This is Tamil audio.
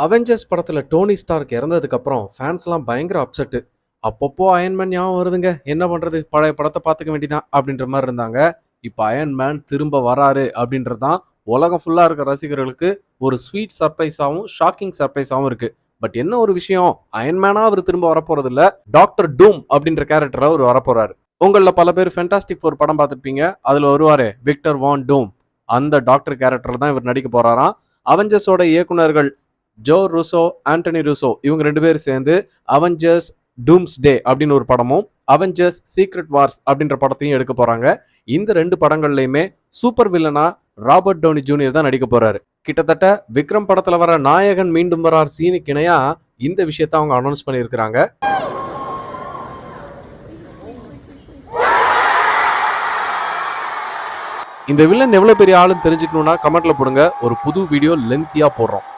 அவெஞ்சர்ஸ் படத்துல டோனி ஸ்டார்க் இறந்ததுக்கு அப்புறம் ஃபேன்ஸ்லாம் பயங்கர அப்செட். அப்பப்போ அயன்மேன் ஞாபகம் வருதுங்க. என்ன பண்றது? பழைய படத்த பார்த்துக்க வேண்டியதான் அப்படின்ற மாரி இருந்தாங்க. இப்ப அயன்மேன் திரும்ப வராரு அப்படின்றது தான் உலகம் ஃபுல்லா இருக்க ரசிகர்களுக்கு ஒரு ஸ்வீட் சர்ப்ரைஸாவும், ஷாக்கிங் சர்ப்ரைஸாவும் இருக்கு. பட் என்ன ஒரு விஷயம், அயன்மேனா அவர் திரும்ப வரப்போறது இல்ல. டாக்டர் டூம் அப்படின்ற கேரக்டரா அவர் வரப்போறாரு. உங்கள பல பேர் ஃபேண்டாஸ்டிக் ஃபோர் படம் பார்த்திருப்பீங்க. அதுல வருவாரே விக்டர் வான் டூம். அந்த டாக்டர் கேரக்டர்ல தான் இவர் நடிக்க போறாராம். அவெஞ்சர்ஸோட இயக்குனர்கள் ஜோ ரூசோ, ஆண்டனி ரூசோ இவங்க 2 பேரும் சேர்ந்து அவெஞ்சர்ஸ் டூம்ஸ் டே அப்படின்னு ஒரு படமும், அவெஞ்சர்ஸ் சீக்ரெட் வார்ஸ் அப்படின்ற படத்தையும் எடுக்க போறாங்க. இந்த 2 படங்கள்லயுமே சூப்பர் வில்லனா ராபர்ட் டவுனி ஜூனியர் தான் நடிக்க போறாரு. கிட்டத்தட்ட விக்ரம் படத்துல வர நாயகன் மீண்டும் வரார் சீனுக்கு இணையா இந்த விஷயத்தை அவங்க அனௌன்ஸ் பண்ணியிருக்கிறாங்க. இந்த வில்லன் எவ்வளவு பெரிய ஆளுன்னு தெரிஞ்சுக்கணும்னா கமெண்ட்ல போடுங்க. ஒரு புது வீடியோ லென்த்தியா போடுறோம்.